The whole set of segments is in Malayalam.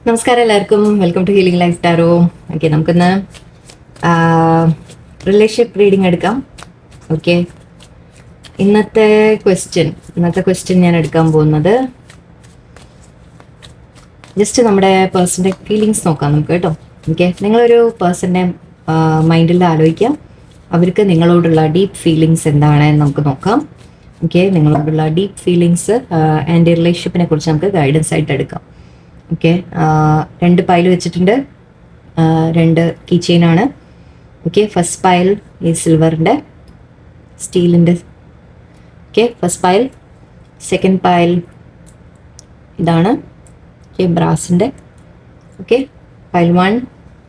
നമസ്കാരം എല്ലാവർക്കും. Welcome to healing life tarot. Okay, നമുക്കിന്ന് റിലേഷൻഷിപ്പ് റീഡിംഗ് എടുക്കാം. ഓക്കെ, ഇന്നത്തെ ക്വസ്റ്റ്യൻ ഞാൻ എടുക്കാൻ പോകുന്നത് ജസ്റ്റ് നമ്മുടെ പേഴ്സൻ്റെ ഫീലിങ്സ് നോക്കാം നമുക്ക് കേട്ടോ. ഓക്കെ, നിങ്ങളൊരു പേഴ്സൻ്റെ മൈൻഡിൽ ആലോചിക്കാം, അവർക്ക് നിങ്ങളോടുള്ള ഡീപ്പ് ഫീലിങ്സ് എന്താണെന്ന് നമുക്ക് നോക്കാം. ഓക്കെ, നിങ്ങളോടുള്ള ഡീപ്പ് ഫീലിങ്സ് ആൻഡ് റിലേഷൻഷിപ്പിനെ കുറിച്ച് നമുക്ക് ഗൈഡൻസ് ആയിട്ട് എടുക്കാം. ഓക്കെ, 2 പൈൽ വെച്ചിട്ടുണ്ട്, 2 കീ ചെയിനാണ്. ഓക്കെ, ഫസ്റ്റ് പൈൽ ഈ സിൽവറിൻ്റെ സ്റ്റീലിൻ്റെ. Okay, first pile. Second pile ഇതാണ്. ഓക്കെ, ബ്രാസിൻ്റെ. Okay, pile 1,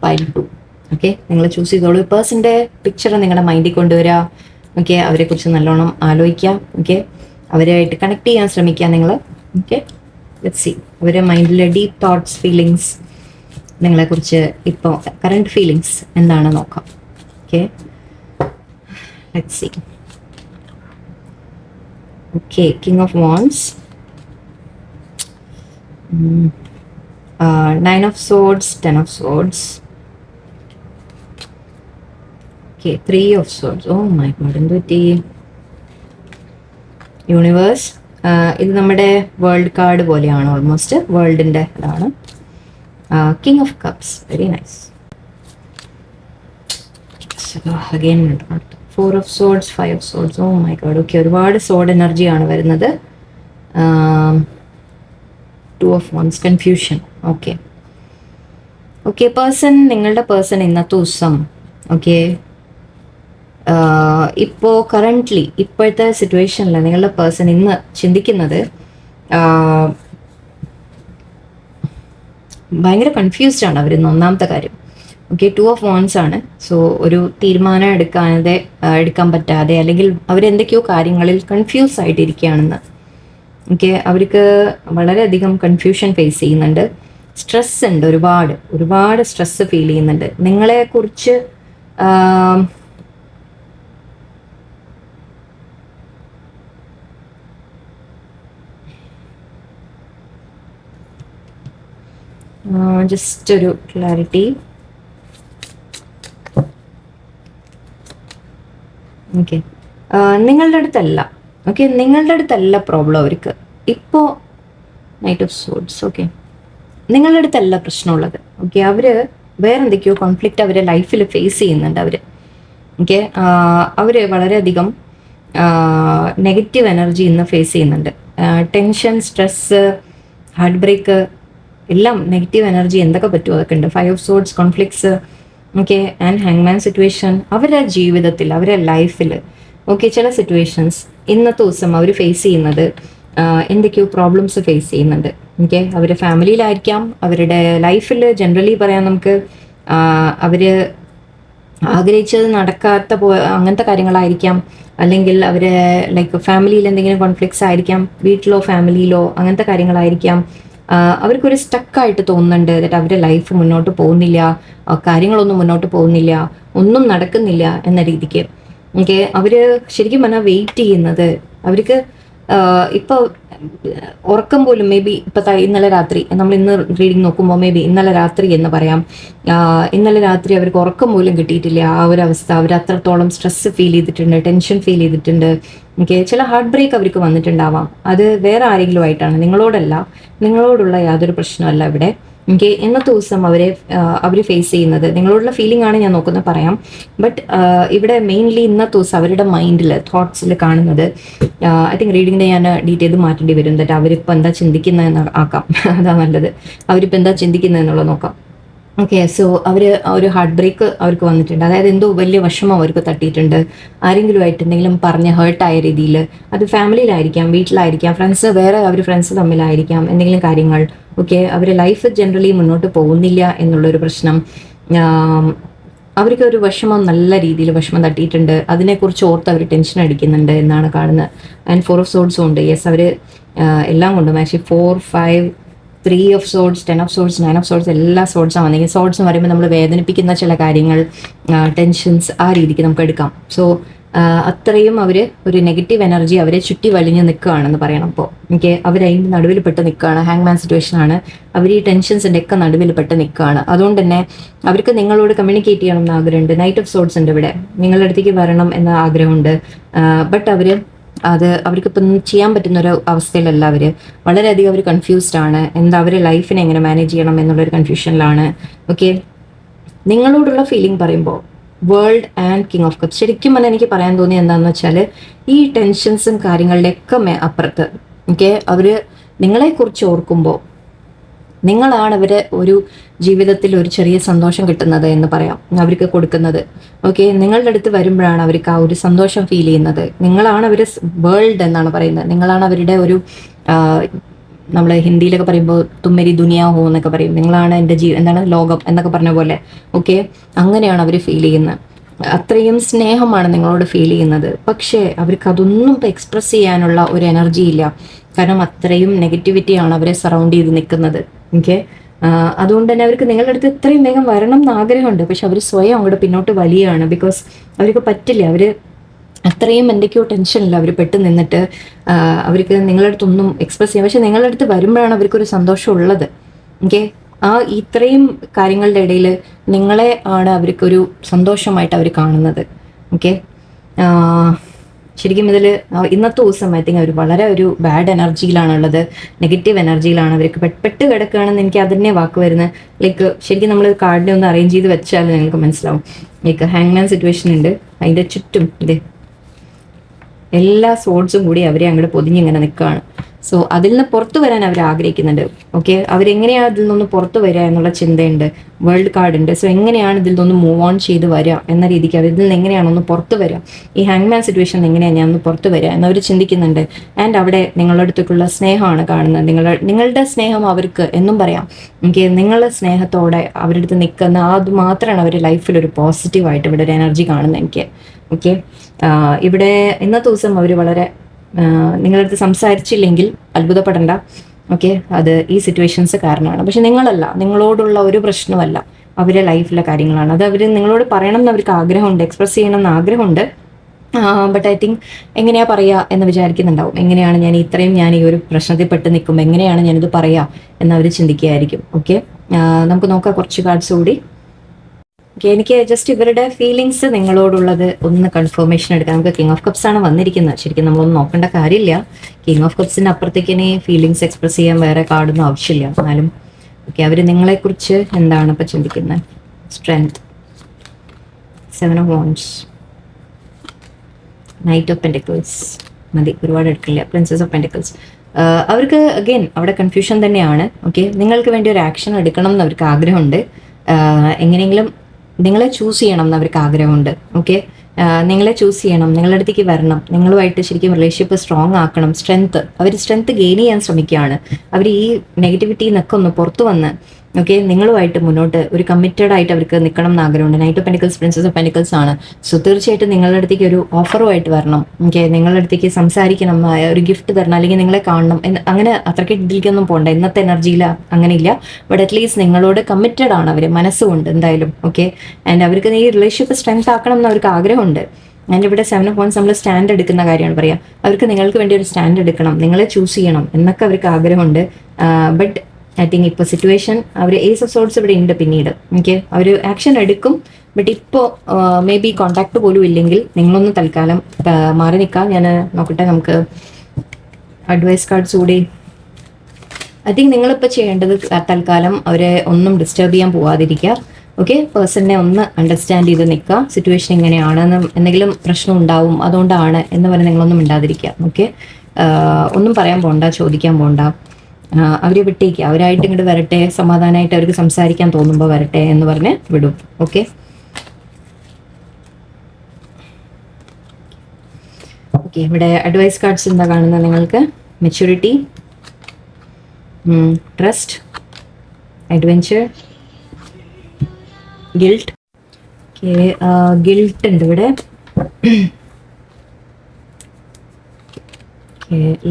pile 2. ഓക്കെ, നിങ്ങൾ ചൂസ് ചെയ്തോളൂ. പേഴ്സൻ്റെ പിക്ചർ നിങ്ങളുടെ മൈൻഡിൽ കൊണ്ടുവരിക. ഓക്കെ, അവരെക്കുറിച്ച് നല്ലോണം ആലോചിക്കാം. ഓക്കെ, അവരുമായിട്ട് കണക്ട് ചെയ്യാൻ ശ്രമിക്കുക നിങ്ങൾ. ഓക്കെ, ലെറ്റ്സ് സീ അവരുടെ മൈൻഡിലെ ഡീപ്പ് തോട്ട്സ്, ഫീലിങ്സ്, നിങ്ങളെക്കുറിച്ച് ഇപ്പോൾ കറണ്ട് ഫീലിങ്സ് എന്താണ് നോക്കാം. Okay, let's see. Okay, king of wands, 9 of swords, 10 of swords. Okay, 3 of swords. Oh my God, എന്ത് പറ്റി? യൂണിവേഴ്സ്. ഇത് നമ്മുടെ വേൾഡ് കാർഡ് പോലെയാണ്, ഓൾമോസ്റ്റ് വേൾഡിൻ്റെ അതാണ്. King of cups, very nice. Again 4 of swords, 5 of swords. Oh my God. Okay, ഒരുപാട് സോർഡ് എനർജിയാണ് വരുന്നത്. 2 of wands, confusion. Okay okay, നിങ്ങളുടെ പേഴ്സൺ ഇന്നത്തെ ദിവസം ഓക്കെ ഇപ്പോൾ കറൻ്റ്ലി ഇപ്പോഴത്തെ സിറ്റുവേഷനിൽ നിങ്ങളുടെ പേഴ്സൺ ഇന്ന് ചിന്തിക്കുന്നത് ഭയങ്കര കൺഫ്യൂസ്ഡ് ആണ് അവർ. ഒന്നാമത്തെ കാര്യം ഓക്കെ, 2 ഓഫ് വാൻഡ്സ് ആണ്. സോ ഒരു തീരുമാനം എടുക്കാൻ പറ്റാതെ, അല്ലെങ്കിൽ അവരെന്തൊക്കെയോ കാര്യങ്ങളിൽ കൺഫ്യൂസ് ആയിട്ടിരിക്കുകയാണെന്ന്. ഓക്കെ, അവർക്ക് വളരെയധികം കൺഫ്യൂഷൻ ഫേസ് ചെയ്യുന്നുണ്ട്. സ്ട്രെസ് ഉണ്ട്, ഒരുപാട് സ്ട്രെസ് ഫീൽ ചെയ്യുന്നുണ്ട് നിങ്ങളെക്കുറിച്ച്. ജസ്റ്റ് ഒരു ക്ലാരിറ്റി. ഓക്കെ, നിങ്ങളുടെ അടുത്തല്ല പ്രോബ്ലം അവർക്ക് ഇപ്പോൾ. Knight of swords. ഓക്കെ, നിങ്ങളുടെ അടുത്തല്ല പ്രശ്നമുള്ളത്. ഓക്കെ, അവർ വേറെ എന്തൊക്കെയോ കോൺഫ്ലിക്റ്റ് അവരുടെ ലൈഫിൽ ഫേസ് ചെയ്യുന്നുണ്ട് അവർ. ഓക്കെ, അവർ വളരെയധികം നെഗറ്റീവ് എനർജി ഇന്ന് ഫേസ് ചെയ്യുന്നുണ്ട്. ടെൻഷൻ, സ്ട്രെസ്, ഹാർട്ട് ബ്രേക്ക്, എല്ലാം നെഗറ്റീവ് എനർജി എന്തൊക്കെ പറ്റുമോ അതൊക്കെ ഉണ്ട്. 5 of swords, conflicts. Okay, and ഹാങ്മാൻ സിറ്റുവേഷൻ. അവരുടെ ജീവിതത്തിൽ, അവരുടെ ലൈഫിൽ ഓക്കെ ചില സിറ്റുവേഷൻസ് ഇന്നത്തെ ദിവസം അവർ ഫേസ് ചെയ്യുന്നത് എന്തൊക്കെയോ പ്രോബ്ലംസ് ഫേസ് ചെയ്യുന്നുണ്ട്. ഓക്കെ, അവരുടെ ഫാമിലിയിലായിരിക്കാം, അവരുടെ ലൈഫിൽ ജനറലി പറയാം നമുക്ക്. അവർ ആഗ്രഹിച്ചത് നടക്കാത്ത അങ്ങനത്തെ കാര്യങ്ങളായിരിക്കാം, അല്ലെങ്കിൽ അവരെ ലൈക്ക് ഫാമിലിയിൽ എന്തെങ്കിലും കോൺഫ്ലിക്ട്സ് ആയിരിക്കാം, വീട്ടിലോ ഫാമിലിയിലോ അങ്ങനത്തെ കാര്യങ്ങളായിരിക്കാം. അവർക്കൊരു സ്റ്റക്കായിട്ട് തോന്നുന്നുണ്ട്. എന്നിട്ട് അവരുടെ ലൈഫ് മുന്നോട്ട് പോകുന്നില്ല, കാര്യങ്ങളൊന്നും മുന്നോട്ട് പോകുന്നില്ല, ഒന്നും നടക്കുന്നില്ല എന്ന രീതിക്ക്. ഓക്കെ, അവർ ശരിക്കും പറഞ്ഞാൽ വെയിറ്റ് ചെയ്യുന്നത് അവർക്ക് ഇപ്പോൾ ഉറക്കം പോലും മേ ബി ഇന്നലെ രാത്രി, നമ്മൾ ഇന്ന് റീഡിങ് നോക്കുമ്പോൾ മേ ബി ഇന്നലെ രാത്രി എന്ന് പറയാം. ഇന്നലെ രാത്രി അവർക്ക് ഉറക്കം പോലും കിട്ടിയിട്ടില്ല. ആ ഒരു അവസ്ഥ, അവർ അത്രത്തോളം സ്ട്രെസ് ഫീൽ ചെയ്തിട്ടുണ്ട്, ടെൻഷൻ ഫീൽ ചെയ്തിട്ടുണ്ട്. ഓക്കെ, ചില ഹാർട്ട് ബ്രേക്ക് അവർക്ക് വന്നിട്ടുണ്ടാവാം. അത് വേറെ ആരെങ്കിലും ആയിട്ടാണ്, നിങ്ങളോടല്ല, നിങ്ങളോടുള്ള യാതൊരു പ്രശ്നമല്ല ഇവിടെ. ഓക്കെ, ഇന്നത്തെ ദിവസം അവർ ഫേസ് ചെയ്യുന്നത് നിങ്ങളോടുള്ള ഫീലിംഗ് ആണ് ഞാൻ നോക്കുന്നത് പറയാം. ബട്ട് ഇവിടെ മെയിൻലി ഇന്നത്തെ ദിവസം അവരുടെ മൈൻഡിൽ, തോട്ട്സിൽ കാണുന്നത്, ഐ തിങ്ക് റീഡിങ്ങിനെ ഞാൻ ഡീറ്റെയിൽ മാറ്റേണ്ടി വരും. എന്നിട്ട് അവരിപ്പോൾ എന്താ ചിന്തിക്കുന്നതെന്ന് ആക്കാം, അതാ നല്ലത്. അവരിപ്പോൾ എന്താ ചിന്തിക്കുന്നതെന്നുള്ളത് നോക്കാം. ഓക്കെ, സോ ഒരു ഹാർട്ട് ബ്രേക്ക് അവർക്ക് വന്നിട്ടുണ്ട്. അതായത് എന്തോ വലിയ വിഷമം അവർക്ക് തട്ടിയിട്ടുണ്ട്. ആരെങ്കിലും ആയിട്ട് എന്തെങ്കിലും പറഞ്ഞ് ഹേർട്ടായ രീതിയിൽ, അത് ഫാമിലിയിലായിരിക്കാം, വീട്ടിലായിരിക്കാം, അവർ ഫ്രണ്ട്സ് തമ്മിലായിരിക്കാം, എന്തെങ്കിലും കാര്യങ്ങൾ. ഓക്കെ, അവരുടെ ലൈഫ് ജനറലി മുന്നോട്ട് പോകുന്നില്ല എന്നുള്ളൊരു പ്രശ്നം. അവർക്ക് ഒരു വിഷമം, നല്ല രീതിയിൽ വിഷമം തട്ടിയിട്ടുണ്ട്. അതിനെക്കുറിച്ച് ഓർത്ത് അവർ ടെൻഷൻ അടിക്കുന്നുണ്ട് എന്നാണ് കാണുന്നത്. ആൻഡ് 4 ഓഫ് സോർഡ്സും ഉണ്ട്. യെസ്, അവർ എല്ലാം കൊണ്ടും actually 4, 5, 3 of swords, 10 of swords, 9 of swords, എല്ലാ സോർഡ്സാണ് വന്നെങ്കിൽ. സോർഡ്സ് എന്ന് പറയുമ്പോൾ നമ്മൾ വേദനിപ്പിക്കുന്ന ചില കാര്യങ്ങൾ, ടെൻഷൻസ്, ആ രീതിക്ക് നമുക്ക് എടുക്കാം. സോ അത്രയും അവർ ഒരു നെഗറ്റീവ് എനർജി അവരെ ചുറ്റി വലിഞ്ഞ് നിൽക്കുകയാണെന്ന് പറയണം. അപ്പോൾ എനിക്ക് അവരതിൻ്റെ നടുവിൽ പെട്ട് നിൽക്കുകയാണ്. ഹാങ്മാൻ സിറ്റുവേഷനാണ്. അവർ ഈ ടെൻഷൻസിൻ്റെ ഒക്കെ നടുവിൽ പെട്ട് നിൽക്കുകയാണ്. അതുകൊണ്ട് തന്നെ അവർക്ക് നിങ്ങളോട് കമ്മ്യൂണിക്കേറ്റ് ചെയ്യണം എന്ന് ആഗ്രഹമുണ്ട്. നൈറ്റ് ഓഫ് സോർട്സ് ഉണ്ട് ഇവിടെ. നിങ്ങളുടെ അടുത്തേക്ക് വരണം എന്ന ആഗ്രഹമുണ്ട്. ബട്ട് അവർക്കിപ്പം ചെയ്യാൻ പറ്റുന്ന ഒരു അവസ്ഥയിലല്ല. വളരെയധികം അവർ കൺഫ്യൂസ്ഡ് ആണ്. എന്താ അവരെ ലൈഫിനെ എങ്ങനെ മാനേജ് ചെയ്യണം എന്നുള്ളൊരു കൺഫ്യൂഷനിലാണ്. ഓക്കെ, നിങ്ങളോടുള്ള ഫീലിംഗ് പറയുമ്പോൾ world and king of cups, ശരിക്കും പറഞ്ഞാൽ എനിക്ക് പറയാൻ തോന്നി എന്താണെന്ന് വെച്ചാൽ ഈ ടെൻഷൻസും കാര്യങ്ങളുടെയൊക്കെ അപ്പുറത്ത് അവർ നിങ്ങളെക്കുറിച്ച് ഓർക്കുമ്പോൾ നിങ്ങളാണ് അവരെ ഒരു ജീവിതത്തിൽ ഒരു ചെറിയ സന്തോഷം കിട്ടുന്നത് എന്ന് പറയാം, അവർക്ക് കൊടുക്കുന്നത്. ഓക്കെ, നിങ്ങളുടെ അടുത്ത് വരുമ്പോഴാണ് അവർക്ക് ആ ഒരു സന്തോഷം ഫീൽ ചെയ്യുന്നത്. നിങ്ങളാണ് അവർ വേൾഡ് എന്നാണ് പറയുന്നത്. നിങ്ങളാണ് അവരുടെ ഒരു നമ്മൾ ഹിന്ദിയിലൊക്കെ പറയുമ്പോൾ തുമ്മരി ദുനിയ ഹോ എന്നൊക്കെ പറയും. നിങ്ങളാണ് എൻ്റെ എന്താണ് ലോകം എന്നൊക്കെ പറഞ്ഞ പോലെ. ഓക്കെ, അങ്ങനെയാണ് അവർ ഫീൽ ചെയ്യുന്നത്. അത്രയും സ്നേഹമാണ് നിങ്ങളോട് ഫീൽ ചെയ്യുന്നത്. പക്ഷേ അവർക്ക് അതൊന്നും ഇപ്പോൾ എക്സ്പ്രസ് ചെയ്യാനുള്ള ഒരു എനർജി ഇല്ല. കാരണം അത്രയും നെഗറ്റിവിറ്റിയാണ് അവരെ സറൗണ്ട് ചെയ്ത് നിൽക്കുന്നത്. ഓക്കെ, അതുകൊണ്ട് തന്നെ അവർക്ക് നിങ്ങളുടെ അടുത്ത് എത്രയും വേഗം വരണം എന്ന് ആഗ്രഹമുണ്ട്. പക്ഷെ അവർ സ്വയം അങ്ങോട്ട് പിന്നോട്ട് വലിയാണ്. ബിക്കോസ് അവർക്ക് പറ്റില്ല. അവർ അത്രയും എന്തൊക്കെയോ ടെൻഷനില്ല അവർ പെട്ട് നിന്നിട്ട് അവർക്ക് നിങ്ങളുടെ അടുത്തൊന്നും എക്സ്പ്രസ് ചെയ്യാം. പക്ഷെ നിങ്ങളുടെ അടുത്ത് വരുമ്പോഴാണ് അവർക്കൊരു സന്തോഷം ഉള്ളത്. ഓക്കെ, ഇത്രയും കാര്യങ്ങളുടെ ഇടയിൽ നിങ്ങളെ ആണ് അവർക്കൊരു സന്തോഷമായിട്ട് അവർ കാണുന്നത്. ഓക്കെ, ശരിക്കും ഇതിൽ ഇന്നത്തെ ദിവസം ഐ തിങ്ക് അവർ വളരെ ഒരു ബാഡ് എനർജിയിലാണുള്ളത്. നെഗറ്റീവ് എനർജിയിലാണ് അവർക്ക് പെട്ട് കിടക്കുകയാണെന്ന് എനിക്ക് അതിനെ വാക്ക് വരുന്നത്. ലൈക്ക് ശരിക്കും നമ്മൾ കാർഡിനെ ഒന്ന് അറേഞ്ച് ചെയ്ത് വെച്ചാൽ നിങ്ങൾക്ക് മനസ്സിലാവും. ലൈക്ക് ഹാങ്മാൻ സിറ്റുവേഷൻ ഉണ്ട്, അതിൻ്റെ ചുറ്റും എല്ലാ സോഡ്സും കൂടി അവരെ അങ്ങോട്ട് പൊതിഞ്ഞിങ്ങനെ നിൽക്കുകയാണ്. സോ അതിൽ നിന്ന് പുറത്തു വരാൻ അവർ ആഗ്രഹിക്കുന്നുണ്ട്. ഓക്കെ, അവരെങ്ങനെയാണ് അതിൽ നിന്ന് പുറത്തു വരിക എന്നുള്ള ചിന്തയുണ്ട്. വേൾഡ് കാർഡ് ഉണ്ട്. സോ എങ്ങനെയാണ് ഇതിൽ നിന്ന് മൂവ് ഓൺ ചെയ്ത് വരിക എന്ന രീതിക്ക് അവർ ഇതിൽ നിന്ന് എങ്ങനെയാണ് ഒന്ന് പുറത്തു വരിക, ഈ ഹാങ്മാൻ സിറ്റുവേഷൻ എങ്ങനെയാണ് ഞാൻ ഒന്ന് പുറത്തു വരിക എന്നവർ ചിന്തിക്കുന്നുണ്ട്. ആൻഡ് അവിടെ നിങ്ങളുടെ അടുത്തേക്കുള്ള സ്നേഹമാണ് കാണുന്നത്. നിങ്ങളുടെ സ്നേഹം അവർക്ക് എന്നും പറയാം. ഓക്കെ, നിങ്ങളുടെ സ്നേഹത്തോടെ അവരുടെ അടുത്ത് നിൽക്കുന്ന അത് മാത്രമാണ് അവർ ലൈഫിൽ ഒരു പോസിറ്റീവായിട്ട് ഇവിടെ ഒരു എനർജി കാണുന്നത് എനിക്ക്. ഓക്കെ, ഇവിടെ ഇന്നത്തെ ദിവസം അവർ വളരെ നിങ്ങളടുത്ത് സംസാരിച്ചില്ലെങ്കിൽ അത്ഭുതപ്പെടേണ്ട. ഓക്കെ, അത് ഈ സിറ്റുവേഷൻസ് കാരണമാണ്. പക്ഷെ നിങ്ങളല്ല, നിങ്ങളോടുള്ള ഒരു പ്രശ്നമല്ല, അവരുടെ ലൈഫിലെ കാര്യങ്ങളാണ്. അത് അവർ നിങ്ങളോട് പറയണം എന്ന് അവർക്ക് ആഗ്രഹമുണ്ട്, എക്സ്പ്രസ് ചെയ്യണം എന്ന് ആഗ്രഹമുണ്ട്. ബട്ട് ഐ തിങ്ക് എങ്ങനെയാ പറയുക എന്ന് വിചാരിക്കുന്നുണ്ടാവും. എങ്ങനെയാണ് ഞാൻ ഈ ഒരു പ്രശ്നത്തിൽ പെട്ട് നിൽക്കുമ്പോൾ എങ്ങനെയാണ് ഞാനിത് പറയുക എന്നവർ ചിന്തിക്കുകയായിരിക്കും. ഓക്കെ, നമുക്ക് നോക്കാം കുറച്ച് കാർഡ്സ് കൂടി. ഓക്കെ, എനിക്ക് ജസ്റ്റ് ഇവരുടെ ഫീലിങ്സ് നിങ്ങളോടുള്ളത് ഒന്ന് കൺഫർമേഷൻ എടുക്കാം. നമുക്ക് കിങ് ഓഫ് കപ്സ് ആണ് വന്നിരിക്കുന്നത്. ശരിക്കും നമ്മളൊന്നും നോക്കേണ്ട കാര്യമില്ല. കിങ് ഓഫ് കപ്സിൻ്റെ അപ്പുറത്തേക്ക് ഇനി ഫീലിങ്സ് എക്സ്പ്രസ് ചെയ്യാൻ വേറെ കാർഡൊന്നും ആവശ്യമില്ല. എന്നാലും ഓക്കെ, അവർ നിങ്ങളെക്കുറിച്ച് എന്താണ് ഇപ്പോൾ ചിന്തിക്കുന്നത്? Strength, 7 of wands, knight of pentacles, മതി ഒരുപാട് എടുക്കില്ല, പ്രിൻസസ് ഓഫ് പെൻറ്റിക്കിൾസ്. അവർക്ക് അഗെയിൻ അവിടെ കൺഫ്യൂഷൻ തന്നെയാണ്. ഓക്കെ, നിങ്ങൾക്ക് വേണ്ടി ഒരു ആക്ഷൻ എടുക്കണം എന്ന് അവർക്ക് ആഗ്രഹമുണ്ട്. എങ്ങനെയെങ്കിലും നിങ്ങളെ ചൂസ് ചെയ്യണം എന്ന് അവർക്ക് ആഗ്രഹമുണ്ട്. ഓക്കെ, നിങ്ങളെ ചൂസ് ചെയ്യണം, നിങ്ങളുടെ അടുത്തേക്ക് വരണം, നിങ്ങളുമായിട്ട് ശരിക്കും റിലേഷൻഷിപ്പ് സ്ട്രോങ് ആക്കണം. അവർ സ്ട്രെങ്ത് ഗെയിൻ ചെയ്യാൻ ശ്രമിക്കുകയാണ്. അവർ ഈ നെഗറ്റിവിറ്റിയിൽ നിന്നൊക്കെ ഒന്ന് പുറത്തു വന്ന് ഓക്കെ നിങ്ങളുമായിട്ട് മുന്നോട്ട് ഒരു കമ്മിറ്റഡ് ആയിട്ട് അവർക്ക് നിൽക്കണം എന്ന് ആഗ്രഹമുണ്ട്. Knight of pentacles princess of pentacles ആണ്. സോ തീർച്ചയായിട്ടും നിങ്ങളുടെ അടുത്തേക്ക് ഒരു ഓഫറുമായിട്ട് വരണം. ഓക്കെ, നിങ്ങളുടെ അടുത്തേക്ക് സംസാരിക്കണം, ഒരു ഗിഫ്റ്റ് തരണം, അല്ലെങ്കിൽ നിങ്ങളെ കാണണം എന്ന് അങ്ങനെ അത്രയ്ക്ക് ഇതിലേക്കൊന്നും പോകണ്ട. ഇന്നത്തെ എനർജിയിൽ അങ്ങനെ ഇല്ല. ബട്ട് അറ്റ്ലീസ്റ്റ് നിങ്ങളോട് കമ്മിറ്റഡ് ആണ് അവർ, മനസ്സുകൊണ്ട് എന്തായാലും. ഓക്കെ, ആൻഡ് അവർക്ക് ഈ റിലേഷൻഷിപ്പ് സ്ട്രെങ്ത് ആക്കണം എന്ന് അവർക്ക് ആഗ്രഹമുണ്ട്. ആൻഡ് ഇവിടെ 7 ഓഫ് വാൻഡ്സ് നമ്മൾ സ്റ്റാൻഡ് എടുക്കുന്ന കാര്യമാണ് പറയാം. അവർക്ക് നിങ്ങൾക്ക് വേണ്ടി ഒരു സ്റ്റാൻഡ് എടുക്കണം, നിങ്ങളെ ചൂസ് ചെയ്യണം എന്നൊക്കെ അവർക്ക് ആഗ്രഹമുണ്ട്. ബട്ട് ഐ തിങ്ക് ഇപ്പോൾ സിറ്റുവേഷൻ അവർ ഏസ് ഓഫ് സോർട്സ് ഇവിടെ ഉണ്ട്. പിന്നീട് ഓക്കെ, അവർ ആക്ഷൻ എടുക്കും. ബട്ട് ഇപ്പോൾ മേ ബി കോണ്ടാക്ട് പോലും ഇല്ലെങ്കിൽ നിങ്ങളൊന്ന് തൽക്കാലം മാറി നിൽക്കാം. ഞാൻ നോക്കട്ടെ, നമുക്ക് അഡ്വൈസ് കാർഡ്സ് കൂടി. ഐ തിങ്ക് നിങ്ങളിപ്പോൾ ചെയ്യേണ്ടത് തൽക്കാലം അവരെ ഒന്നും ഡിസ്റ്റർബ് ചെയ്യാൻ പോവാതിരിക്കുക. ഓക്കെ, പേഴ്സണിനെ ഒന്ന് അണ്ടർസ്റ്റാൻഡ് ചെയ്ത് നിൽക്കുക. സിറ്റുവേഷൻ എങ്ങനെയാണെന്ന്, എന്തെങ്കിലും പ്രശ്നം ഉണ്ടാവും അതുകൊണ്ടാണ് എന്ന് പറഞ്ഞ് നിങ്ങളൊന്നും മിണ്ടാതിരിക്കുക. ഓക്കെ, ഒന്നും പറയാൻ പോകണ്ട, ചോദിക്കാൻ പോകണ്ട. അവരെ വിട്ടേക്കുക, അവരായിട്ട് ഇങ്ങോട്ട് വരട്ടെ, സമാധാനമായിട്ട് അവർക്ക് സംസാരിക്കാൻ തോന്നുമ്പോൾ വരട്ടെ എന്ന് പറഞ്ഞ് വിടും. ഓക്കെ, ഓക്കെ, ഇവിടെ അഡ്വൈസ് കാർഡ്സ് എന്താ കാണുന്നത് നിങ്ങൾക്ക്? Maturity, trust, adventure, guilt. Okay, guilt ഉണ്ട് ഇവിടെ.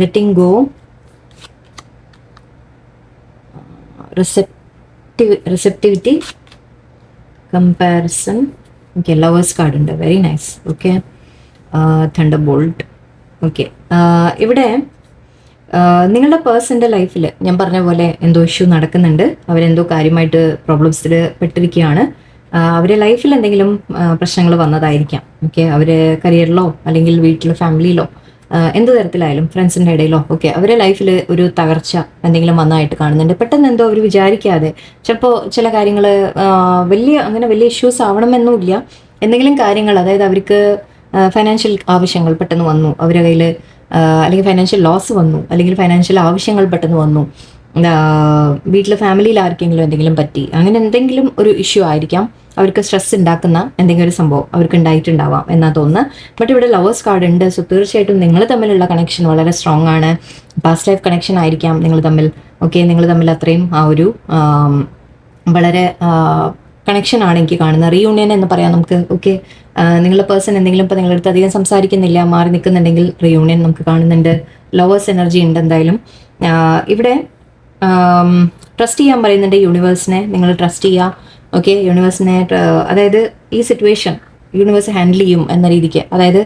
Letting go, receptivity, comparison. Okay, lovers card ഉണ്ട്. Very nice. Okay, thunderbolt. Okay, ഇവിടെ നിങ്ങളുടെ പേഴ്സൻ്റെ ലൈഫിൽ ഞാൻ പറഞ്ഞ പോലെ എന്തോ ഇഷ്യൂ നടക്കുന്നുണ്ട്. അവരെന്തോ കാര്യമായിട്ട് പ്രോബ്ലംസിൽ പെട്ടിരിക്കുകയാണ്. അവരുടെ ലൈഫിൽ എന്തെങ്കിലും പ്രശ്നങ്ങൾ വന്നതായിരിക്കാം. ഓക്കെ, അവർ കരിയറിലോ അല്ലെങ്കിൽ വീട്ടിലോ ഫാമിലിയിലോ എന്ത് തരത്തിലായാലും ഫ്രണ്ട്സിൻ്റെ ഇടയിലോ ഒക്കെ അവരുടെ ലൈഫിൽ ഒരു തകർച്ച എന്തെങ്കിലും വന്നതായിട്ട് കാണുന്നുണ്ട്. പെട്ടെന്ന് എന്തോ അവർ വിചാരിക്കാതെ ചിലപ്പോൾ ചില കാര്യങ്ങൾ വലിയ ഇഷ്യൂസ് ആവണമെന്നുമില്ല. എന്തെങ്കിലും കാര്യങ്ങൾ, അതായത് അവർക്ക് ഫൈനാൻഷ്യൽ ആവശ്യങ്ങൾ പെട്ടെന്ന് വന്നു അവരുടെ കയ്യിൽ, അല്ലെങ്കിൽ ഫൈനാൻഷ്യൽ ലോസ് വന്നു, അല്ലെങ്കിൽ ഫൈനാൻഷ്യൽ ആവശ്യങ്ങൾ പെട്ടെന്ന് വന്നു, വീട്ടിലെ ഫാമിലിയിൽ ആർക്കെങ്കിലും എന്തെങ്കിലും പറ്റി, അങ്ങനെ എന്തെങ്കിലും ഒരു ഇഷ്യൂ ആയിരിക്കാം അവർക്ക് സ്ട്രെസ് ഉണ്ടാക്കുന്ന എന്തെങ്കിലും ഒരു സംഭവം അവർക്ക് ഉണ്ടായിട്ടുണ്ടാവാം എന്നാ തോന്നുന്നത്. ബട്ട് ഇവിടെ ലവേഴ്സ് കാർഡ് ഉണ്ട്. സോ തീർച്ചയായിട്ടും നിങ്ങൾ തമ്മിലുള്ള കണക്ഷൻ വളരെ സ്ട്രോങ് ആണ്. പാസ്റ്റ് ലൈഫ് കണക്ഷൻ ആയിരിക്കാം നിങ്ങൾ തമ്മിൽ. ഓക്കെ, നിങ്ങൾ തമ്മിൽ അത്രയും ആ ഒരു വളരെ കണക്ഷൻ ആണ് എനിക്ക് കാണുന്നത്. റീയൂണിയൻ എന്ന് പറയാം നമുക്ക്. ഓക്കെ, നിങ്ങളുടെ പേഴ്സൺ എന്തെങ്കിലും ഇപ്പോൾ നിങ്ങളുടെ അടുത്ത് അധികം സംസാരിക്കുന്നില്ല, മാറി നിൽക്കുന്നുണ്ടെങ്കിൽ റീയൂണിയൻ നമുക്ക് കാണുന്നുണ്ട്. ലവേഴ്സ് എനർജി ഉണ്ട് എന്തായാലും ഇവിടെ. ട്രസ്റ്റ് ചെയ്യാൻ പറയുന്നുണ്ട് യൂണിവേഴ്സിനെ. നിങ്ങൾ ട്രസ്റ്റ് ചെയ്യുക. ഓക്കെ, യൂണിവേഴ്സിനെ, അതായത് ഈ സിറ്റുവേഷൻ യൂണിവേഴ്സ് ഹാൻഡിൽ ചെയ്യും എന്ന രീതിക്ക്. അതായത്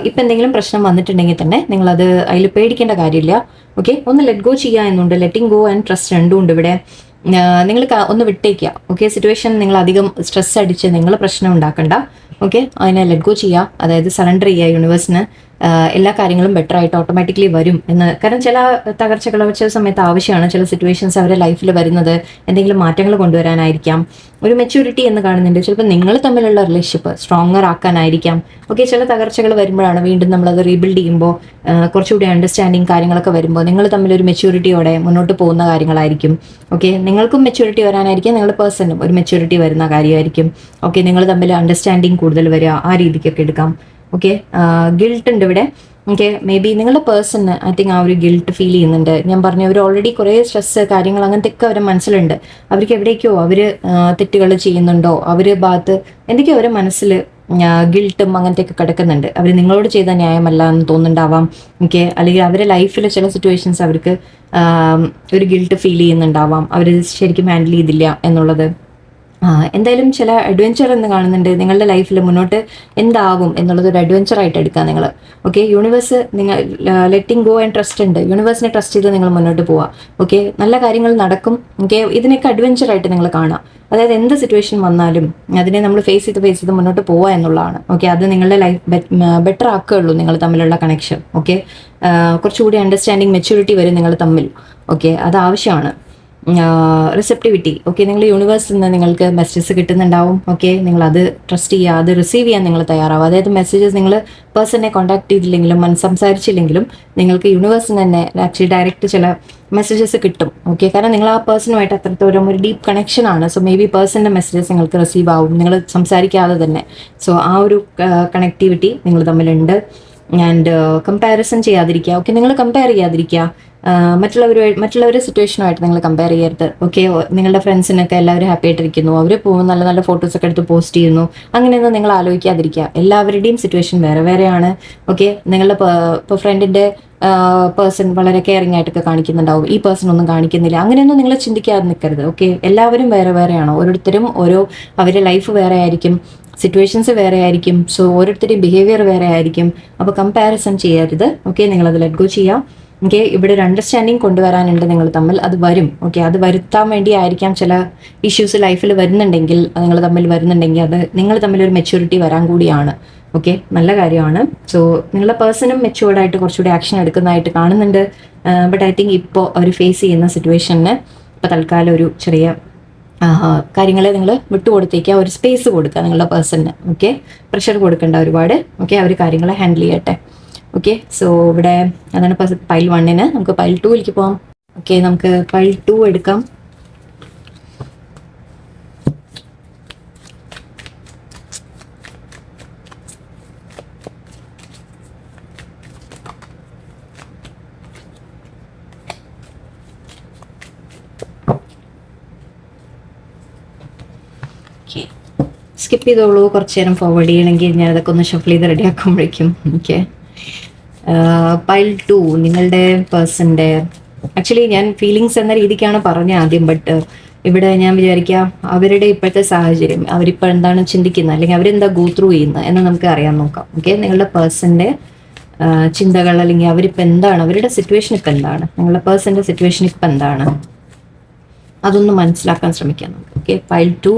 ഇപ്പം എന്തെങ്കിലും പ്രശ്നം വന്നിട്ടുണ്ടെങ്കിൽ തന്നെ നിങ്ങളത് അതിൽ പേടിക്കേണ്ട കാര്യമില്ല. ഓക്കെ, ഒന്ന് ലെറ്റ് ഗോ ചെയ്യുക എന്നുണ്ട്. ലെറ്റിംഗ് ഗോ ആൻഡ് ട്രസ്റ്റ് രണ്ടും ഉണ്ട് ഇവിടെ. നിങ്ങൾ ഒന്ന് വിട്ടേക്കുക. ഓക്കെ, സിറ്റുവേഷൻ നിങ്ങൾ അധികം സ്ട്രെസ് അടിച്ച് നിങ്ങൾ പ്രശ്നം ഉണ്ടാക്കണ്ട. ഓക്കെ, അതിനെ ലെറ്റ് ഗോ ചെയ്യുക, അതായത് സറണ്ടർ ചെയ്യുക യൂണിവേഴ്സിന്. എല്ലാ കാര്യങ്ങളും ബെറ്റർ ആയിട്ട് ഓട്ടോമാറ്റിക്കലി വരും എന്ന്. കാരണം ചില തകർച്ചകൾ ചില സമയത്ത് ആവശ്യമാണ്. ചില സിറ്റുവേഷൻസ് അവരുടെ ലൈഫിൽ വരുന്നത് എന്തെങ്കിലും മാറ്റങ്ങൾ കൊണ്ടുവരാനായിരിക്കാം. ഒരു മെച്യൂരിറ്റി എന്ന് കാണുന്നുണ്ട്. ചിലപ്പോൾ നിങ്ങൾ തമ്മിലുള്ള റിലേഷൻഷിപ്പ് സ്ട്രോങ്ങർ ആക്കാനായിരിക്കാം. ഓക്കെ, ചില തകർച്ചകൾ വരുമ്പോഴാണ് വീണ്ടും നമ്മളത് റീബിൽഡ് ചെയ്യുമ്പോൾ കുറച്ചുകൂടി അണ്ടർസ്റ്റാൻഡിങ് കാര്യങ്ങളൊക്കെ വരുമ്പോൾ നിങ്ങൾ തമ്മിലൊരു മെച്യൂരിറ്റിയോടെ മുന്നോട്ട് പോകുന്ന കാര്യങ്ങളായിരിക്കും. ഓക്കെ, നിങ്ങൾക്കും മെച്യൂരിറ്റി വരാനായിരിക്കും, നിങ്ങളുടെ പേഴ്സണും ഒരു മെച്യൂരിറ്റി വരുന്ന കാര്യമായിരിക്കും. ഓക്കെ, നിങ്ങൾ തമ്മിൽ അണ്ടർസ്റ്റാൻഡിങ് കൂടുതൽ വരിക, ആ രീതിക്കൊക്കെ എടുക്കാം. ഓക്കെ, ഗിൽട്ട് ഉണ്ട് ഇവിടെ. ഓക്കെ, മേ ബി നിങ്ങളുടെ പേഴ്സണ് ഐ തിങ്ക് ആ ഒരു ഗിൽട്ട് ഫീൽ ചെയ്യുന്നുണ്ട്. ഞാൻ പറഞ്ഞു, അവർ ഓൾറെഡി കുറേ സ്ട്രെസ് കാര്യങ്ങൾ അങ്ങനത്തെ ഒക്കെ അവരുടെ മനസ്സിലുണ്ട്. അവർക്ക് എവിടേക്കോ അവർ തെറ്റുകൾ ചെയ്യുന്നുണ്ടോ, അവർ ഭാഗത്ത് എന്തൊക്കെയോ അവരുടെ മനസ്സിൽ ഗിൽട്ടും അങ്ങനത്തെയൊക്കെ കിടക്കുന്നുണ്ട്. അവർ നിങ്ങളോട് ചെയ്ത ന്യായമല്ല എന്ന് തോന്നുന്നുണ്ടാവാം. ഓക്കെ, അല്ലെങ്കിൽ അവരുടെ ലൈഫിൽ ചില സിറ്റുവേഷൻസ് അവർക്ക് ഒരു ഗിൽട്ട് ഫീൽ ചെയ്യുന്നുണ്ടാവാം, അവർ ശരിക്കും ഹാൻഡിൽ ചെയ്തില്ല എന്നുള്ളത്. എന്തായാലും ചില അഡ്വഞ്ചർ എന്ന് കാണുന്നുണ്ട്. നിങ്ങളുടെ ലൈഫിൽ മുന്നോട്ട് എന്താവും എന്നുള്ളത് ഒരു അഡ്വഞ്ചർ ആയിട്ട് എടുക്കുക നിങ്ങൾ. ഓക്കെ, യൂണിവേഴ്സ് നിങ്ങൾ ലെറ്റിംഗ് ഗോ ആൻഡ് ട്രസ്റ്റ് ഉണ്ട്. യൂണിവേഴ്സിനെ ട്രസ്റ്റ് ചെയ്ത് നിങ്ങൾ മുന്നോട്ട് പോവുക. ഓക്കെ, നല്ല കാര്യങ്ങൾ നടക്കും. ഓക്കെ, ഇതിനൊക്കെ അഡ്വഞ്ചർ ആയിട്ട് നിങ്ങൾ കാണാം. അതായത് എന്ത് സിറ്റുവേഷൻ വന്നാലും അതിനെ നമ്മൾ ഫേസ് ചെയ്ത് മുന്നോട്ട് പോവുക എന്നുള്ളതാണ്. ഓക്കെ, അത് നിങ്ങളുടെ ലൈഫ് ബെറ്റർ ആക്കുകയുള്ളൂ നിങ്ങൾ തമ്മിലുള്ള കണക്ഷൻ. ഓക്കെ, കുറച്ചുകൂടി അണ്ടർസ്റ്റാൻഡിങ് മെച്യൂരിറ്റി വരും നിങ്ങൾ തമ്മിൽ. ഓക്കെ, അത് ആവശ്യമാണ്. റിസെപ്റ്റിവിറ്റി. ഓക്കെ, നിങ്ങൾ യൂണിവേഴ്സിൽ നിന്ന് നിങ്ങൾക്ക് മെസ്സേജസ് കിട്ടുന്നുണ്ടാവും. ഓക്കെ, നിങ്ങളത് ട്രസ്റ്റ് ചെയ്യുക, അത് റിസീവ് ചെയ്യാൻ നിങ്ങൾ തയ്യാറാവും. അതായത് മെസ്സേജസ് നിങ്ങൾ പേഴ്സണെ കോൺടാക്ട് ചെയ്തില്ലെങ്കിലും സംസാരിച്ചില്ലെങ്കിലും നിങ്ങൾക്ക് യൂണിവേഴ്സിൽ തന്നെ ആക്ച്വലി ഡയറക്റ്റ് ചില മെസ്സേജസ് കിട്ടും. ഓക്കെ, കാരണം നിങ്ങൾ ആ പേഴ്സണുമായിട്ട് അത്രത്തോളം ഒരു ഡീപ്പ് കണക്ഷൻ ആണ്. സോ മേ ബി പേഴ്സണിൻ്റെ മെസ്സേജസ് നിങ്ങൾക്ക് റിസീവ് ആവും നിങ്ങൾ സംസാരിക്കാതെ തന്നെ. സോ ആ ഒരു കണക്ടിവിറ്റി നിങ്ങൾ തമ്മിലുണ്ട്. ആൻഡ് കമ്പാരിസൺ ചെയ്യാതിരിക്കുക. ഓക്കെ, നിങ്ങൾ കമ്പയർ ചെയ്യാതിരിക്കുക. മറ്റുള്ളവരുടെ സിറ്റുവേഷനുമായിട്ട് നിങ്ങൾ കമ്പയർ ചെയ്യരുത്. ഓക്കെ, നിങ്ങളുടെ ഫ്രണ്ട്സിനൊക്കെ എല്ലാവരും ഹാപ്പി ആയിട്ടിരിക്കുന്നു, അവർ പോകും നല്ല നല്ല ഫോട്ടോസൊക്കെ എടുത്ത് പോസ്റ്റ് ചെയ്യുന്നു, അങ്ങനെയൊന്നും നിങ്ങൾ ആലോചിക്കാതിരിക്കുക. എല്ലാവരുടെയും സിറ്റുവേഷൻ വേറെ വേറെയാണ്. ഓക്കെ, നിങ്ങളുടെ ഇപ്പോൾ ഫ്രണ്ടിൻ്റെ പേഴ്സൺ വളരെ കെയറിങ് ആയിട്ടൊക്കെ കാണിക്കുന്നുണ്ടാവും, ഈ പേഴ്സൺ ഒന്നും കാണിക്കുന്നില്ല, അങ്ങനെയൊന്നും നിങ്ങൾ ചിന്തിക്കാതെ നിൽക്കരുത്. ഓക്കെ, എല്ലാവരും വേറെ വേറെയാണ്. ഓരോരുത്തരും അവരുടെ ലൈഫ് വേറെ ആയിരിക്കും, സിറ്റുവേഷൻസ് വേറെ ആയിരിക്കും. സോ ഓരോരുത്തരുടെയും ബിഹേവിയർ വേറെ ആയിരിക്കും. അപ്പോൾ കമ്പാരിസൺ ചെയ്യരുത്. ഓക്കെ, നിങ്ങളത് ലെറ്റ് ഗോ ചെയ്യാം. ഓക്കെ, ഇവിടെ ഒരു അണ്ടർസ്റ്റാൻഡിങ് കൊണ്ടുവരാനുണ്ട് നിങ്ങൾ തമ്മിൽ, അത് വരും. ഓക്കെ, അത് വരുത്താൻ വേണ്ടി ആയിരിക്കാം ചില ഇഷ്യൂസ് ലൈഫിൽ വരുന്നുണ്ടെങ്കിൽ, നിങ്ങൾ തമ്മിൽ വരുന്നുണ്ടെങ്കിൽ അത് നിങ്ങൾ തമ്മിൽ ഒരു മെച്യൂരിറ്റി വരാൻ കൂടിയാണ്. ഓക്കെ, നല്ല കാര്യമാണ്. സോ നിങ്ങളുടെ പേഴ്സണും മെച്യൂർഡായിട്ട് കുറച്ചുകൂടി ആക്ഷൻ എടുക്കുന്നതായിട്ട് കാണുന്നുണ്ട്. ബട്ട് ഐ തിങ്ക് ഇപ്പോൾ അവർ ഫേസ് ചെയ്യുന്ന സിറ്റുവേഷന് ഇപ്പോൾ തൽക്കാലം ഒരു ചെറിയ കാര്യങ്ങളെ നിങ്ങൾ വിട്ടുകൊടുത്തേക്കുക, ഒരു സ്പേസ് കൊടുക്കുക നിങ്ങളുടെ പേഴ്സണിന്. ഓക്കെ, പ്രഷർ കൊടുക്കേണ്ട ഒരുപാട്. ഓക്കെ, അവർ കാര്യങ്ങളെ ഹാൻഡിൽ ചെയ്യട്ടെ. ഓക്കെ, സോ ഇവിടെ അതാണ് പൈൽ 1. നമുക്ക് പൈൽ 2ലേക്ക് പോകാം. ഓക്കെ, നമുക്ക് പൈൽ 2 എടുക്കാം. സ്കിപ്പ് ചെയ്തോളൂ, കുറച്ച് നേരം ഫോർവേഡ് ചെയ്യണമെങ്കിൽ ഞാൻ അതൊക്കെ ഒന്ന് ഷഫിൾ ചെയ്ത് റെഡി ആക്കുമ്പോഴേക്കും. ഓക്കെ, പൈൽ 2 നിങ്ങളുടെ പേഴ്സൻ്റെ ആക്ച്വലി ഞാൻ ഫീലിങ്സ് എന്ന രീതിക്കാണ് പറഞ്ഞത് ആദ്യം. ബട്ട് ഇവിടെ ഞാൻ വിചാരിക്കാം അവരുടെ ഇപ്പോഴത്തെ സാഹചര്യം, അവരിപ്പോൾ എന്താണ് ചിന്തിക്കുന്നത്, അല്ലെങ്കിൽ അവരെന്താ ഗോ ത്രൂ ചെയ്യുന്നത് എന്ന് നമുക്ക് അറിയാൻ നോക്കാം. ഓക്കെ, നിങ്ങളുടെ പേഴ്സന്റെ ചിന്തകൾ, അല്ലെങ്കിൽ അവരിപ്പോൾ എന്താണ്, അവരുടെ സിറ്റുവേഷൻ ഇപ്പം എന്താണ്, നിങ്ങളുടെ പേഴ്സന്റെ സിറ്റുവേഷൻ ഇപ്പം എന്താണ്, അതൊന്ന് മനസ്സിലാക്കാൻ ശ്രമിക്കാം നമുക്ക്. Okay, pile 2.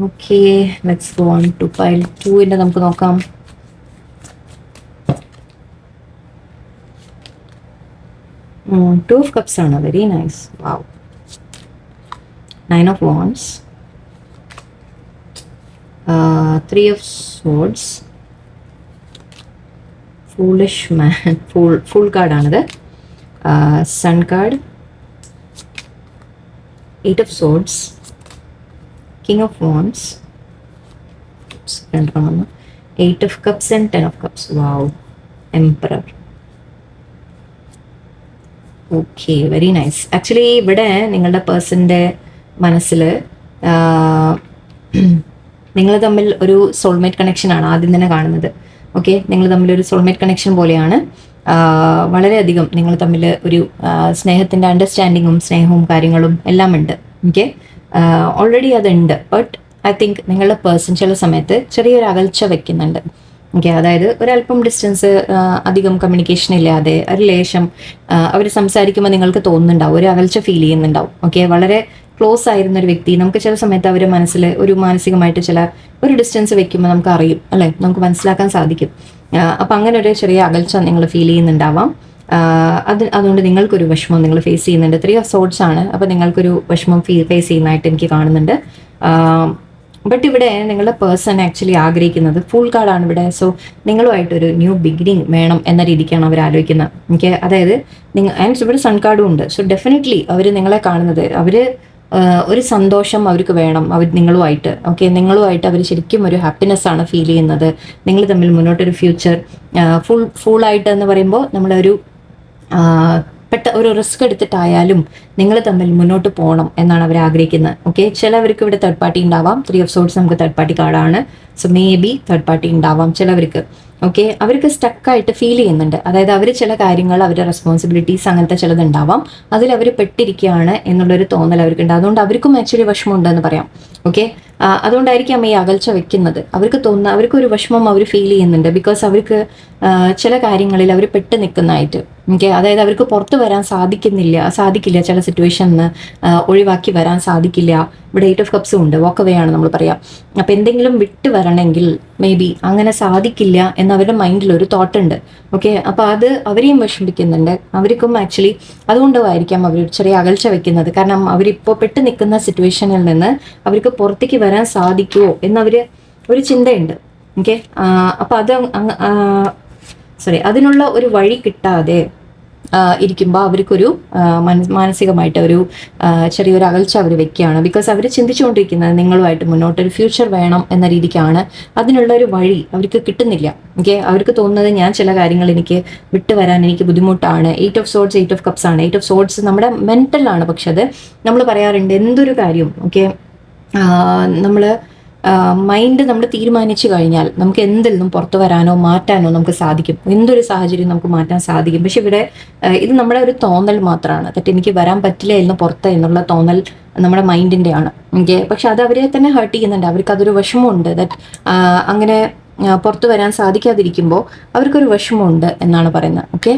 Okay, let's go on to pile 2. നമുക്ക് നോക്കാം. Two of Cups ആണ്, very nice. Wow. 9 of Wands, 3 of Swords, Foolish Man, Fool കാർഡാണിത്, Sun card, 8 of Swords, King of Wands, 8 of Cups and 10 of Cups. Wow. Emperor. Okay, very nice. Actually ഇവിടെ നിങ്ങളുടെ പേഴ്സൻ്റെ മനസ്സിൽ നിങ്ങൾ തമ്മിൽ ഒരു സോൾമേറ്റ് കണക്ഷനാണ് ആദ്യം തന്നെ കാണുന്നത്. ഓക്കെ, നിങ്ങൾ തമ്മിൽ ഒരു സോൾമേറ്റ് കണക്ഷൻ പോലെയാണ്. വളരെയധികം നിങ്ങൾ തമ്മിൽ ഒരു സ്നേഹത്തിൻ്റെ അണ്ടർസ്റ്റാൻഡിങ്ങും സ്നേഹവും കാര്യങ്ങളും എല്ലാം ഉണ്ട്. ഓക്കെ, ഓൾറെഡി അതുണ്ട്. ബട്ട് ഐ തിങ്ക് നിങ്ങളുടെ പേഴ്സൺ ചില സമയത്ത് ചെറിയൊരു അകൽച്ച വെക്കുന്നുണ്ട്. ഓക്കെ, അതായത് ഒരല്പം ഡിസ്റ്റൻസ്, അധികം കമ്മ്യൂണിക്കേഷൻ ഇല്ലാതെ ഒരു ലേശം അവർ സംസാരിക്കുമ്പോൾ നിങ്ങൾക്ക് തോന്നുന്നുണ്ടാവും, ഒരു അകൽച്ച ഫീൽ ചെയ്യുന്നുണ്ടാവും. ഓക്കെ, വളരെ ക്ലോസ് ആയിരുന്ന ഒരു വ്യക്തി, നമുക്ക് ചില സമയത്ത് അവരുടെ മനസ്സിൽ ഒരു മാനസികമായിട്ട് ഒരു ഡിസ്റ്റൻസ് വെക്കുമ്പോൾ നമുക്ക് അറിയും, അല്ലേ, നമുക്ക് മനസ്സിലാക്കാൻ സാധിക്കും. അപ്പം അങ്ങനെ ഒരു ചെറിയ അകൽച്ച നിങ്ങൾ ഫീൽ ചെയ്യുന്നുണ്ടാവാം. അതുകൊണ്ട് നിങ്ങൾക്കൊരു വിഷമം നിങ്ങൾ ഫേസ് ചെയ്യുന്നുണ്ട്. 3 of Swords ആണ്, അപ്പോൾ നിങ്ങൾക്കൊരു വിഷമം ഫേസ് ചെയ്യുന്നതായിട്ട് എനിക്ക് കാണുന്നുണ്ട്. ബട്ട് ഇവിടെ നിങ്ങളുടെ പേഴ്സൺ ആക്ച്വലി ആഗ്രഹിക്കുന്നത്, ഫുൾ കാർഡാണ് ഇവിടെ. സോ നിങ്ങളുമായിട്ടൊരു ന്യൂ ബിഗിനിങ് വേണം എന്ന രീതിക്കാണ് അവർ ആലോചിക്കുന്നത്. ഓക്കെ, അതായത് ആൻഡ് ഇവിടെ സൺ കാർഡും ഉണ്ട്. സോ ഡെഫിനറ്റ്ലി അവർ നിങ്ങളെ കാണുന്നത്, അവർ ഒരു സന്തോഷം അവർക്ക് വേണം അവർ നിങ്ങളുമായിട്ട്. ഓക്കെ, നിങ്ങളുമായിട്ട് അവർ ശരിക്കും ഒരു ഹാപ്പിനെസ് ആണ് ഫീൽ ചെയ്യുന്നത്. നിങ്ങൾ തമ്മിൽ മുന്നോട്ടൊരു ഫ്യൂച്ചർ ഫുള്ളായിട്ട് എന്ന് പറയുമ്പോൾ നമ്മളൊരു ഒരു റിസ്ക് എടുത്തിട്ടായാലും നിങ്ങൾ തമ്മിൽ മുന്നോട്ട് പോകണം എന്നാണ് അവർ ആഗ്രഹിക്കുന്നത്. ഓക്കെ, ചിലവർക്ക് ഇവിടെ തേർഡ് പാർട്ടി ഉണ്ടാവാം. 3 of Swords നമുക്ക് തേർഡ് പാർട്ടി കാർഡാണ്. So may be third party ഉണ്ടാവാം ചിലവർക്ക്. ഓക്കെ, അവർക്ക് സ്റ്റക്കായിട്ട് ഫീൽ ചെയ്യുന്നുണ്ട്. അതായത് അവർ ചില കാര്യങ്ങൾ, അവരുടെ റെസ്പോൺസിബിലിറ്റീസ് അങ്ങനത്തെ ചിലതുണ്ടാവാം, അതിൽ അവർ പെട്ടിരിക്കുകയാണ് എന്നുള്ളൊരു തോന്നൽ അവർക്കുണ്ട്. അതുകൊണ്ട് അവർക്കും ആക്ച്വലി വിഷമമുണ്ടെന്ന് പറയാം. ഓക്കെ, അതുകൊണ്ടായിരിക്കാം ഈ അകൽച്ച വെക്കുന്നത്. അവർക്ക് അവർക്കൊരു വിഷമം അവർ ഫീൽ ചെയ്യുന്നുണ്ട്. ബിക്കോസ് അവർക്ക് ചില കാര്യങ്ങളിൽ അവർ പെട്ട് നിൽക്കുന്നതായിട്ട്. ഓക്കെ, അതായത് അവർക്ക് പുറത്ത് വരാൻ സാധിക്കില്ല ചില സിറ്റുവേഷനിൽ ഒഴിവാക്കി വരാൻ സാധിക്കില്ല. ഇവിടെ 8 of Cups ഉണ്ട്, വാക്ക് അവേ ആണ് നമ്മൾ പറയാം. അപ്പം എന്തെങ്കിലും വിട്ട് വരണമെങ്കിൽ മേ ബി അങ്ങനെ സാധിക്കില്ല എന്നവരുടെ മൈൻഡിൽ ഒരു തോട്ട് ഉണ്ട്. ഓക്കെ, അപ്പോൾ അത് അവരെയും വിഷമിപ്പിക്കുന്നുണ്ട്. അവർക്കും ആക്ച്വലി അതുകൊണ്ടായിരിക്കാം അവർ ചെറിയ അകൽച്ച വെക്കുന്നത്. കാരണം അവരിപ്പോൾ പെട്ട് നിൽക്കുന്ന സിറ്റുവേഷനിൽ നിന്ന് അവർക്ക് പുറത്തേക്ക് വരാൻ സാധിക്കുമോ എന്നവർ ഒരു ചിന്തയുണ്ട്. ഓക്കെ, അപ്പോൾ അതിനുള്ള ഒരു വഴി കിട്ടാതെ ഇരിക്കുമ്പോൾ അവർക്കൊരു മാനസികമായിട്ട് ഒരു ചെറിയൊരു അകൽച്ച അവർ വെക്കുകയാണ്. ബിക്കോസ് അവർ ചിന്തിച്ചുകൊണ്ടിരിക്കുന്നത് നിങ്ങളുമായിട്ട് മുന്നോട്ടൊരു ഫ്യൂച്ചർ വേണം എന്ന രീതിക്കാണ്. അതിനുള്ള ഒരു വഴി അവർക്ക് കിട്ടുന്നില്ല. ഓക്കെ, അവർക്ക് തോന്നുന്നത് ഞാൻ ചില കാര്യങ്ങൾ എനിക്ക് വിട്ടുവരാൻ എനിക്ക് ബുദ്ധിമുട്ടാണ്. 8 of Swords 8 of Cups ആണ്. 8 of Swords നമ്മുടെ മെന്റലാണ്. പക്ഷെ അത് നമ്മൾ പറയാറുണ്ട്, എന്തൊരു കാര്യം ഓക്കെ നമ്മൾ മൈൻഡ് നമ്മൾ തീരുമാനിച്ചു കഴിഞ്ഞാൽ നമുക്ക് എന്തെങ്കിലും പുറത്തു വരാനോ മാറ്റാനോ നമുക്ക് സാധിക്കും. എന്തൊരു സാഹചര്യം നമുക്ക് മാറ്റാൻ സാധിക്കും. പക്ഷെ ഇവിടെ ഇത് നമ്മുടെ ഒരു തോന്നൽ മാത്രമാണ്. ദറ്റ് എനിക്ക് വരാൻ പറ്റില്ല എന്ന് പുറത്ത് എന്നുള്ള തോന്നൽ നമ്മുടെ മൈൻഡിൻ്റെ ആണ്. ഓക്കെ, പക്ഷെ അത് അവരെ തന്നെ ഹേർട്ട് ചെയ്യുന്നുണ്ട്. അവർക്ക് അതൊരു വിഷമമുണ്ട്. ദറ്റ് അങ്ങനെ പുറത്തു വരാൻ സാധിക്കാതിരിക്കുമ്പോൾ അവർക്കൊരു വിഷമമുണ്ട് എന്നാണ് പറയുന്നത്. ഓക്കെ,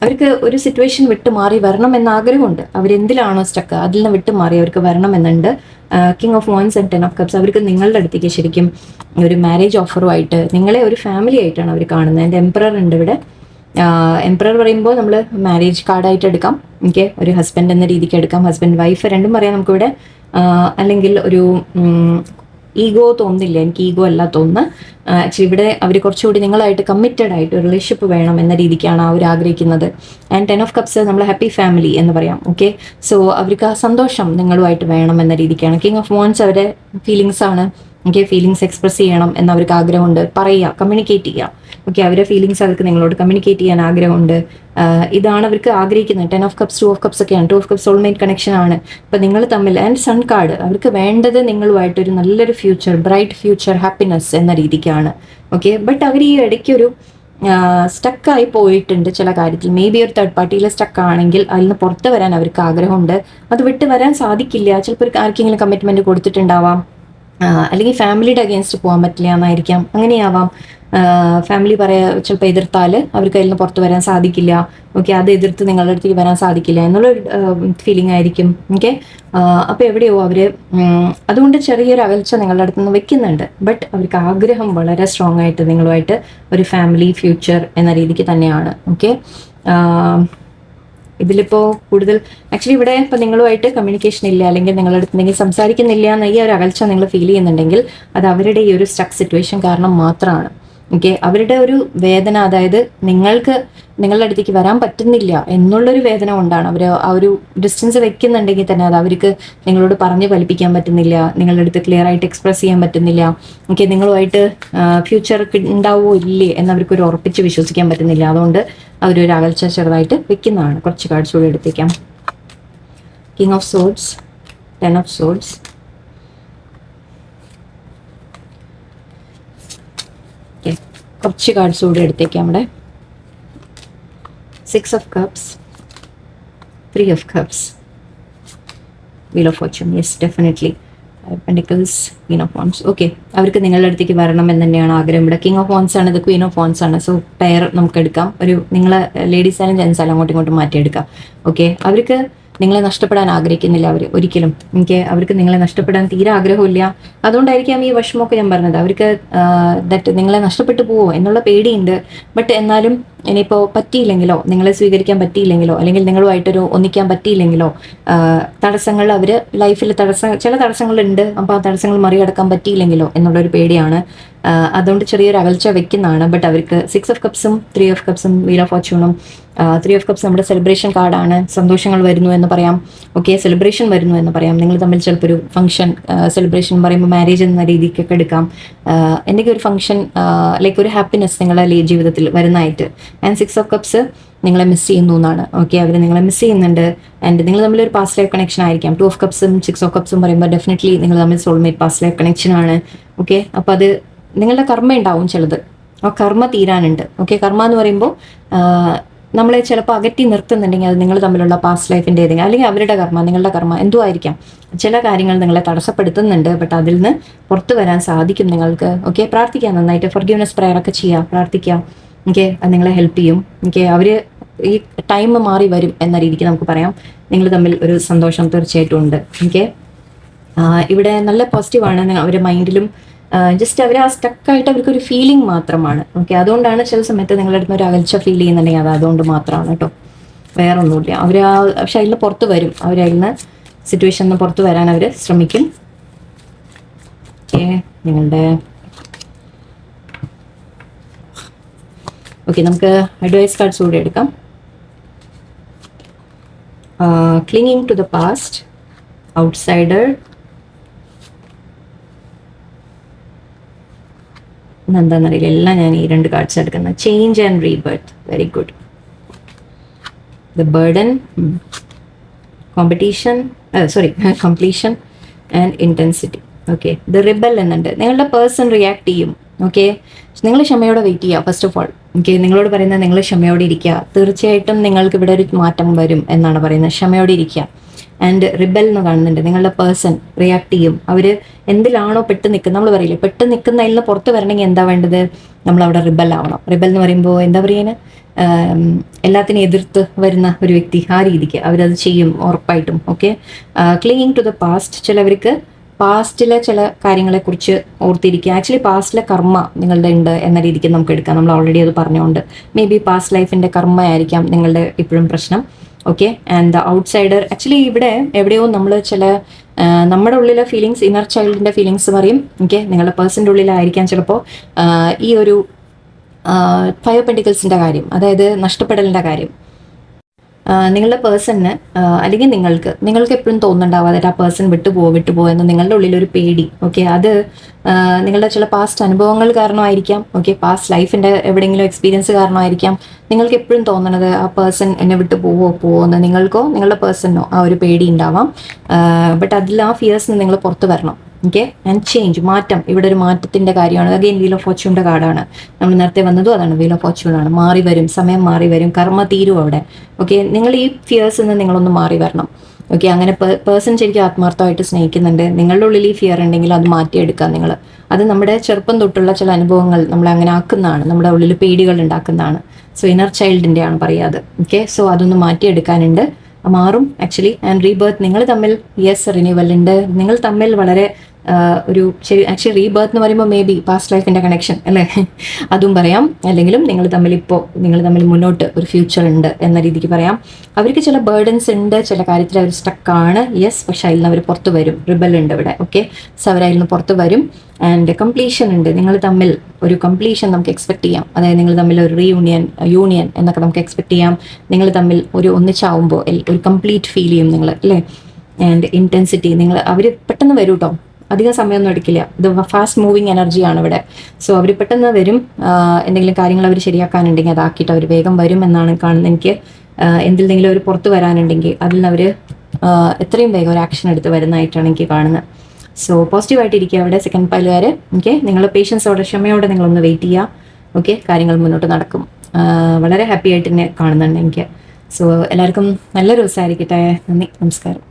അവർക്ക് ഒരു സിറ്റുവേഷൻ വിട്ട് മാറി വരണം എന്ന ആഗ്രഹമുണ്ട്. അവരെന്തിലാണോ സ്റ്റക്ക് അതിൽ നിന്ന് വിട്ട് മാറി അവർക്ക് വരണം എന്നുണ്ട്. King of Wands and 10 of Cups അവർക്ക് നിങ്ങളുടെ അടുത്തേക്ക് ശരിക്കും ഒരു മാരേജ് ഓഫറുമായിട്ട് നിങ്ങളെ ഒരു ഫാമിലി ആയിട്ടാണ് അവർ കാണുന്നത്. എൻ്റെ എംപറർ ഉണ്ട് ഇവിടെ. എംപറർ പറയുമ്പോൾ നമ്മൾ മാരേജ് കാർഡായിട്ട് എടുക്കാം. ഓക്കെ, ഒരു ഹസ്ബൻഡ് എന്ന രീതിക്ക് എടുക്കാം. ഹസ്ബൻഡ് വൈഫ് രണ്ടും പറയാം നമുക്കിവിടെ. അല്ലെങ്കിൽ ഒരു ഈഗോ തോന്നുന്നില്ല, എനിക്ക് ഈഗോ അല്ല തോന്നുന്നത്. ആക്ച്വലി ഇവിടെ അവർ കുറച്ചുകൂടി നിങ്ങളായിട്ട് കമ്മിറ്റഡ് ആയിട്ട് ഒരു റിലേഷൻഷിപ്പ് വേണം എന്ന രീതിക്കാണ് അവർ ആഗ്രഹിക്കുന്നത്. ആൻഡ് 10 of Cups നമ്മൾ ഹാപ്പി ഫാമിലി എന്ന് പറയാം. ഓക്കെ, സോ അവർക്ക് ആ സന്തോഷം നിങ്ങളുമായിട്ട് വേണം എന്ന രീതിക്കാണ്. King of Wands അവരുടെ ഫീലിങ്സ് ആണ്. ഓക്കെ, ഫീലിങ്സ് എക്സ്പ്രസ് ചെയ്യണം എന്ന് അവർക്ക് ആഗ്രഹമുണ്ട്. പറയുക, കമ്മ്യൂണിക്കേറ്റ് ചെയ്യുക. ഓക്കെ, അവരുടെ ഫീലിങ്സ് അവർക്ക് നിങ്ങളോട് കമ്മ്യൂണിക്കേറ്റ് ചെയ്യാൻ ആഗ്രഹമുണ്ട്. ഇതാണ് അവർക്ക് ആഗ്രഹിക്കുന്നത്. 10 of Cups 2 of Cups ഒക്കെയാണ്. 2 of Cups സോൾമേറ്റ് കണക്ഷൻ ആണ്. അപ്പം നിങ്ങൾ തമ്മിൽ ആൻഡ് സൺ കാർഡ് അവർക്ക് വേണ്ടത് നിങ്ങളുമായിട്ടൊരു നല്ലൊരു ഫ്യൂച്ചർ, ബ്രൈറ്റ് ഫ്യൂച്ചർ, ഹാപ്പിനെസ് എന്ന രീതിക്കാണ്. ഓക്കെ, ബട്ട് അവർ ഈ ഇടയ്ക്കൊരു സ്റ്റക്കായി പോയിട്ടുണ്ട് ചില കാര്യത്തിൽ. മേ ബി ഒരു തേർഡ് പാർട്ടിയിൽ സ്റ്റക്ക് ആണെങ്കിൽ അതിൽ നിന്ന് പുറത്ത് വരാൻ അവർക്ക് ആഗ്രഹമുണ്ട്. അത് വിട്ട് വരാൻ സാധിക്കില്ല. ചിലപ്പോൾ ആർക്കെങ്കിലും കമ്മിറ്റ്മെന്റ് കൊടുത്തിട്ടുണ്ടാവാം, അല്ലെങ്കിൽ ഫാമിലിയുടെ അഗേൻസ്റ്റ് പോകാൻ പറ്റില്ല എന്നായിരിക്കാം, അങ്ങനെയാവാം. ഫാമിലി ചിലപ്പോൾ എതിർത്താൽ അവർക്ക് അതിൽ നിന്ന് പുറത്ത് വരാൻ സാധിക്കില്ല. ഓക്കെ, അത് എതിർത്ത് നിങ്ങളുടെ അടുത്തേക്ക് വരാൻ സാധിക്കില്ല എന്നുള്ളൊരു ഫീലിംഗ് ആയിരിക്കും. ഓക്കെ, അപ്പോൾ എവിടെയോ അവർ അതുകൊണ്ട് ചെറിയൊരു അകൽച്ച നിങ്ങളുടെ അടുത്ത് നിന്ന് വെക്കുന്നുണ്ട്. ബട്ട് അവർക്ക് ആഗ്രഹം വളരെ സ്ട്രോങ് ആയിട്ട് നിങ്ങളുമായിട്ട് ഒരു ഫാമിലി ഫ്യൂച്ചർ എന്ന രീതിക്ക് തന്നെയാണ്. ഓക്കെ, ഇതിലിപ്പോൾ കൂടുതൽ ആക്ച്വലി ഇവിടെ ഇപ്പോൾ നിങ്ങളുമായിട്ട് കമ്മ്യൂണിക്കേഷൻ ഇല്ല, അല്ലെങ്കിൽ നിങ്ങളുടെ അടുത്ത് എന്തെങ്കിലും സംസാരിക്കുന്നില്ല എന്ന ഈ ഒരു അകൽച്ച നിങ്ങൾ ഫീൽ ചെയ്യുന്നുണ്ടെങ്കിൽ അത് അവരുടെ ഈ ഒരു സ്റ്റക്ക് സിറ്റുവേഷൻ കാരണം മാത്രമാണ്. ഓക്കെ, അവരുടെ ഒരു വേദന, അതായത് നിങ്ങൾക്ക് നിങ്ങളുടെ അടുത്തേക്ക് വരാൻ പറ്റുന്നില്ല എന്നുള്ളൊരു വേദന കൊണ്ടാണ് അവർ ആ ഒരു ഡിസ്റ്റൻസ് വെക്കുന്നുണ്ടെങ്കിൽ തന്നെ അത് അവർക്ക് നിങ്ങളോട് പറഞ്ഞ് ഫലിപ്പിക്കാൻ പറ്റുന്നില്ല, നിങ്ങളുടെ അടുത്ത് ക്ലിയർ ആയിട്ട് എക്സ്പ്രസ് ചെയ്യാൻ പറ്റുന്നില്ല. ഓക്കെ, നിങ്ങളുമായിട്ട് ഫ്യൂച്ചർ ഉണ്ടാവുമോ ഇല്ലേ എന്നവർക്കൊരു ഉറപ്പിച്ച് വിശ്വസിക്കാൻ പറ്റുന്നില്ല. അതുകൊണ്ട് അവരൊരു അകൽച്ച ചെറുതായിട്ട് വെക്കുന്നതാണ്. കുറച്ച് കാർഡ്സ് കൂടി എടുത്തേക്കാം. King of swords, 10 of swords, കുറച്ച് കാർഡ്സ് കൂടി എടുത്തേക്കാം ഇവിടെ. 6 of cups, 3 of cups, wheel of Fortune. Yes, definitely. പെൻഡിക്കിൾസ്, Queen of wands. Okay, അവർക്ക് നിങ്ങളുടെ അടുത്തേക്ക് വരണം എന്ന് തന്നെയാണ് ആഗ്രഹം. ഇവിടെ കിങ് ഓഫ് വോൺസ് ആണ്, ഇത് ക്വീൻ ഓഫ് വോൺസ് ആണ്. സോ പെയർ നമുക്ക് എടുക്കാം. ഒരു നിങ്ങളെ ലേഡീസ് ആയാലും ജെൻസ് ആയാലും അങ്ങോട്ടും ഇങ്ങോട്ടും മാറ്റിയെടുക്കാം. ഓക്കെ, അവർക്ക് നിങ്ങളെ നഷ്ടപ്പെടാൻ ആഗ്രഹിക്കുന്നില്ല അവർ ഒരിക്കലും. അവർക്ക് നിങ്ങളെ നഷ്ടപ്പെടാൻ തീരെ ആഗ്രഹമില്ല. അതുകൊണ്ടായിരിക്കാം ഈ വിഷമമൊക്കെ ഞാൻ പറഞ്ഞത്. അവർക്ക് നിങ്ങളെ നഷ്ടപ്പെട്ടു പോവോ എന്നുള്ള പേടിയുണ്ട്. ബട്ട് എന്നാലും ഇനിയിപ്പോൾ പറ്റിയില്ലെങ്കിലോ, നിങ്ങളെ സ്വീകരിക്കാൻ പറ്റിയില്ലെങ്കിലോ, അല്ലെങ്കിൽ നിങ്ങളുമായിട്ടൊരു ഒന്നിക്കാൻ പറ്റിയില്ലെങ്കിലോ, തടസ്സങ്ങൾ അവർ ലൈഫിൽ ചില തടസ്സങ്ങളുണ്ട്. അപ്പോൾ ആ തടസ്സങ്ങൾ മറികടക്കാൻ പറ്റിയില്ലെങ്കിലോ എന്നുള്ളൊരു പേടിയാണ്. അതുകൊണ്ട് ചെറിയൊരു അകൽച്ച വെക്കുന്നതാണ്. ബട്ട് അവർക്ക് 6 ഓഫ് കപ്സും 3 ഓഫ് കപ്സും വീൽ ഓഫ് ഫോർച്യൂണും. 3 ഓഫ് കപ്സ് നമ്മുടെ സെലിബ്രേഷൻ കാർഡാണ്. സന്തോഷങ്ങൾ വരുന്നു എന്ന് പറയാം. ഓക്കെ, സെലിബ്രേഷൻ വരുന്നു എന്ന് പറയാം. നിങ്ങൾ തമ്മിൽ ചിലപ്പോൾ ഒരു ഫംഗ്ഷൻ, സെലിബ്രേഷൻ പറയുമ്പോൾ മാരേജ് എന്ന രീതിക്കൊക്കെ എടുക്കാം. എന്തെങ്കിലും ഒരു ഫംഗ്ഷൻ, ലൈക്ക് ഒരു ഹാപ്പിനെസ് നിങ്ങളുടെ ജീവിതത്തിൽ വരുന്നതായിട്ട്. ആൻഡ് 6 ഓഫ് കപ്സ് നിങ്ങളെ മിസ് ചെയ്യുന്നു എന്നാണ്. ഓക്കെ, അവർ നിങ്ങളെ മിസ് ചെയ്യുന്നുണ്ട്. ആൻഡ് നിങ്ങൾ തമ്മിൽ ഒരു പാസ്റ്റ് ലൈഫ് കണക്ഷൻ ആയിരിക്കാം. 2 ഓഫ് കപ്സും 6 ഓഫ് കപ്സും പറയുമ്പോൾ ഡെഫിനറ്റ്ലി നിങ്ങൾ തമ്മിൽ സോൾമേറ്റ് പാസ്റ്റ് ലൈഫ് കണക്ഷൻ ആണ്. ഓക്കെ, അപ്പോൾ അത് നിങ്ങളുടെ കർമ്മ ഉണ്ടാവും ചിലത്. ആ കർമ്മ തീരാനുണ്ട്. ഓക്കെ, കർമ്മ എന്ന് പറയുമ്പോൾ നമ്മളെ ചിലപ്പോൾ അകറ്റി നിർത്തുന്നുണ്ടെങ്കിൽ അത് നിങ്ങൾ തമ്മിലുള്ള പാസ്റ്റ് ലൈഫിൻ്റെ ഏതെങ്കിലും, അല്ലെങ്കിൽ അവരുടെ കർമ്മ, നിങ്ങളുടെ കർമ്മ എന്തോ ആയിരിക്കാം. ചില കാര്യങ്ങൾ നിങ്ങളെ തടസ്സപ്പെടുത്തുന്നുണ്ട്. ബട്ട് അതിൽ നിന്ന് പുറത്തു വരാൻ സാധിക്കും നിങ്ങൾക്ക്. ഓക്കെ, പ്രാർത്ഥിക്കാം നന്നായിട്ട്. ഫോർഗിവ്നെസ് പ്രയർ ഒക്കെ ചെയ്യാം, പ്രാർത്ഥിക്കാം. ഓക്കെ, അത് നിങ്ങളെ ഹെൽപ്പ് ചെയ്യും. ഓക്കെ, അവർ ഈ ടൈം മാറി വരും എന്ന രീതിക്ക് നമുക്ക് പറയാം. നിങ്ങൾ തമ്മിൽ ഒരു സന്തോഷം തീർച്ചയായിട്ടും ഉണ്ട്. ഓക്കെ, ഇവിടെ നല്ല പോസിറ്റീവാണ്. അവരുടെ മൈൻഡിലും ജസ്റ്റ് അവർ ആ സ്റ്റക്കായിട്ട് അവർക്കൊരു ഫീലിംഗ് മാത്രമാണ്. ഓക്കെ, അതുകൊണ്ടാണ് ചില സമയത്ത് നിങ്ങളുടെ അടുത്ത് ഒരു അകൽച്ച ഫീൽ ചെയ്യുന്നുണ്ടെങ്കിൽ അത് അതുകൊണ്ട് മാത്രമാണ് കേട്ടോ, വേറെ ഒന്നുമില്ല. അവർ പക്ഷെ അതിൽ നിന്ന് പുറത്ത് വരും. അവരതിൽ നിന്ന് സിറ്റുവേഷനിൽ നിന്ന് പുറത്ത് വരാൻ അവർ ശ്രമിക്കും. ഓക്കെ, നിങ്ങളുടെ ഓക്കെ, നമുക്ക് അഡ്വൈസ് കാർഡ്സ് കൂടി എടുക്കാം. Clinging to the past, outsider, എന്താണെന്നറിയില്ല, എല്ലാം ഞാൻ ഈ 2 കാർഡ്സ് എടുക്കുന്നത്. Change and rebirth, very good. The burden, competition, completion and intensity. Okay, the rebel എന്നുണ്ട്. നിങ്ങളുടെ പേഴ്സൺ റിയാക്ട് ചെയ്യും. ഓക്കെ, നിങ്ങൾ ക്ഷമയോടെ വെയിറ്റ് ചെയ്യുക. ഫസ്റ്റ് ഓഫ് ഓൾ ഓക്കെ, നിങ്ങളോട് പറയുന്നത് നിങ്ങൾ ക്ഷമയോടെ ഇരിക്കുക. തീർച്ചയായിട്ടും നിങ്ങൾക്ക് ഇവിടെ ഒരു മാറ്റം വരും എന്നാണ് പറയുന്നത്. ക്ഷമയോടെ ഇരിക്കുക. ആൻഡ് റിബൽ എന്ന് കാണുന്നുണ്ട്. നിങ്ങളുടെ പേഴ്സൺ റിയാക്ട് ചെയ്യും. അവർ എന്തിലാണോ പെട്ട് നിൽക്കുന്നത്, നമ്മൾ പറയില്ലേ, പെട്ട് നിൽക്കുന്നതിൽ നിന്ന് പുറത്ത് വരണമെങ്കിൽ എന്താ വേണ്ടത്, നമ്മളവിടെ റിബൽ ആവണം. റിബൽ എന്ന് പറയുമ്പോൾ എന്താ പറയുക, എല്ലാത്തിനും എതിർത്ത് വരുന്ന ഒരു വ്യക്തി, ആ രീതിക്ക് അവരത് ചെയ്യും ഉറപ്പായിട്ടും. Okay, clinging to the past, ചിലവർക്ക് പാസ്റ്റിലെ ചില കാര്യങ്ങളെക്കുറിച്ച് ഓർത്തിരിക്കുക. ആക്ച്വലി പാസ്റ്റിലെ കർമ്മ നിങ്ങളുടെ ഉണ്ട് എന്ന രീതിക്ക് നമുക്ക് എടുക്കാം. നമ്മൾ ഓൾറെഡി അത് പറഞ്ഞുകൊണ്ട് മേ ബി പാസ്റ്റ് ലൈഫിൻ്റെ കർമ്മ ആയിരിക്കാം നിങ്ങളുടെ ഇപ്പോഴും പ്രശ്നം. Okay, and the outsider, actually ഇവിടെ എവിടെയോ നമ്മൾ ചില നമ്മുടെ ഉള്ളിലെ ഫീലിങ്സ്, ഇന്നർ ചൈൽഡിൻ്റെ ഫീലിങ്സ് പറയും. ഓക്കെ, നിങ്ങളുടെ പേഴ്സൻ്റെ ഉള്ളിലായിരിക്കാം ചിലപ്പോൾ ഈ ഒരു 5 പെൻഡിക്കിൾസിൻ്റെ കാര്യം, അതായത് നഷ്ടപ്പെടലിൻ്റെ കാര്യം. നിങ്ങളുടെ പേഴ്സണിന് അല്ലെങ്കിൽ നിങ്ങൾക്ക് എപ്പോഴും തോന്നുന്നുണ്ടാവും അതായത് ആ പേഴ്സൺ വിട്ടുപോകുമോ എന്ന് നിങ്ങളുടെ ഉള്ളിലൊരു പേടി. ഓക്കെ, അത് നിങ്ങളുടെ ചില പാസ്റ്റ് അനുഭവങ്ങൾ കാരണമായിരിക്കാം. ഓക്കെ, പാസ്റ്റ് ലൈഫിൻ്റെ എവിടെയെങ്കിലും എക്സ്പീരിയൻസ് കാരണമായിരിക്കാം നിങ്ങൾക്ക് എപ്പോഴും തോന്നണത് ആ പേഴ്സൺ എന്നെ വിട്ടു പോവോ എന്ന് നിങ്ങൾക്കോ നിങ്ങളുടെ പേഴ്സണിനോ ആ ഒരു പേടി ഉണ്ടാവാം. ബട്ട് അതിൽ ആ ഫിയേഴ്സിന് നിങ്ങൾ പുറത്ത് വരണം. ഓക്കെ. ആൻഡ് ചേഞ്ച്, മാറ്റം. ഇവിടെ ഒരു മാറ്റത്തിന്റെ കാര്യമാണ്. അഗെയിൻ വീൽ ഓഫ് ഫോർച്യൂണിന്റെ കാർഡാണ്. നമ്മൾ നേരത്തെ വന്നതും അതാണ്, വീൽ ഓഫ് ഫോർച്യൂൺ ആണ്. മാറി വരും, സമയം മാറി വരും, കർമ്മ തീരും അവിടെ. ഓക്കെ, നിങ്ങൾ ഈ ഫിയേഴ്സിൽ നിന്ന് നിങ്ങളൊന്ന് മാറി വരണം. ഓക്കെ, അങ്ങനെ പേഴ്സൺ ശരിക്കും ആത്മാർത്ഥമായിട്ട് സ്നേഹിക്കുന്നുണ്ട്. നിങ്ങളുടെ ഉള്ളിൽ ഈ ഫിയർ ഉണ്ടെങ്കിൽ അത് മാറ്റിയെടുക്കുക നിങ്ങൾ. അത് നമ്മുടെ ചെറുപ്പം തൊട്ടുള്ള ചില അനുഭവങ്ങൾ നമ്മളെ അങ്ങനെ ആക്കുന്നതാണ്, നമ്മുടെ ഉള്ളിൽ പേടികൾ ഉണ്ടാക്കുന്നതാണ്. സോ ഇന്നർ ചൈൽഡിൻ്റെ ആണ് പറയാത്. ഓക്കെ, സോ അതൊന്ന് മാറ്റിയെടുക്കാനുണ്ട്. മാറും ആക്ച്വലി. ആൻഡ് റീബർത്ത്, നിങ്ങൾ തമ്മിൽ യെസ് റിന്യൂവൽ ഉണ്ട്. നിങ്ങൾ തമ്മിൽ വളരെ ഒരു ശരി, ആക്ച്വലി റീബർത്ത് എന്ന് പറയുമ്പോൾ മേ ബി പാസ്റ്റ് ലൈഫിൻ്റെ കണക്ഷൻ അല്ലേ, അതും പറയാം. അല്ലെങ്കിലും നിങ്ങൾ തമ്മിൽ മുന്നോട്ട് ഒരു ഫ്യൂച്ചർ ഉണ്ട് എന്ന രീതിക്ക് പറയാം. അവർക്ക് ചില ബേർഡൻസ് ഉണ്ട്, ചില കാര്യത്തിൽ അവർ സ്റ്റക്കാണ്. യെസ്, പക്ഷെ അതിൽ നിന്ന് അവർ പുറത്ത് വരും. റിബൽ ഉണ്ട് ഇവിടെ. ഓക്കെ, സോ അവർ അതിൽ നിന്ന് പുറത്ത് വരും. ആൻഡ് കംപ്ലീഷൻ ഉണ്ട്. നിങ്ങൾ തമ്മിൽ ഒരു കംപ്ലീഷൻ നമുക്ക് എക്സ്പെക്ട് ചെയ്യാം. അതായത് നിങ്ങൾ തമ്മിൽ ഒരു യൂണിയൻ എന്നൊക്കെ നമുക്ക് എക്സ്പെക്ട് ചെയ്യാം. നിങ്ങൾ തമ്മിൽ ഒരു ഒന്നിച്ചാവുമ്പോൾ ഒരു കംപ്ലീറ്റ് ഫീൽ ചെയ്യും നിങ്ങൾ, അല്ലേ. ആൻഡ് ഇൻറ്റൻസിറ്റി, അവർ പെട്ടെന്ന് വരും കേട്ടോ, അധികം സമയമൊന്നും എടുക്കില്ല. ഇത് ഫാസ്റ്റ് മൂവിങ് എനർജിയാണ് ഇവിടെ. സോ അവർ പെട്ടെന്ന് വരും. എന്തെങ്കിലും കാര്യങ്ങൾ അവർ ശരിയാക്കാനുണ്ടെങ്കിൽ അതാക്കിയിട്ട് അവർ വേഗം വരും എന്നാണ് കാണുന്നത് എനിക്ക്. എന്തെങ്കിലും ഒരു പുറത്ത് വരാനുണ്ടെങ്കിൽ അതിൽ നിന്ന് അവർ എത്രയും വേഗം ഒരു ആക്ഷൻ എടുത്ത് വരുന്നതായിട്ടാണ് എനിക്ക് കാണുന്നത്. സോ പോസിറ്റീവായിട്ടിരിക്കുക അവിടെ സെക്കൻഡ് പൈലുകാർ. ഓക്കെ, നിങ്ങൾ പേഷ്യൻസോടെ, ക്ഷമയോടെ നിങ്ങളൊന്ന് വെയിറ്റ് ചെയ്യുക. ഓക്കെ, കാര്യങ്ങൾ മുന്നോട്ട് നടക്കും. വളരെ ഹാപ്പി ആയിട്ട് തന്നെ കാണുന്നുണ്ട് എനിക്ക്. സോ എല്ലാവർക്കും നല്ലൊരു ദിവസമായിരിക്കട്ടെ. നന്ദി, നമസ്കാരം.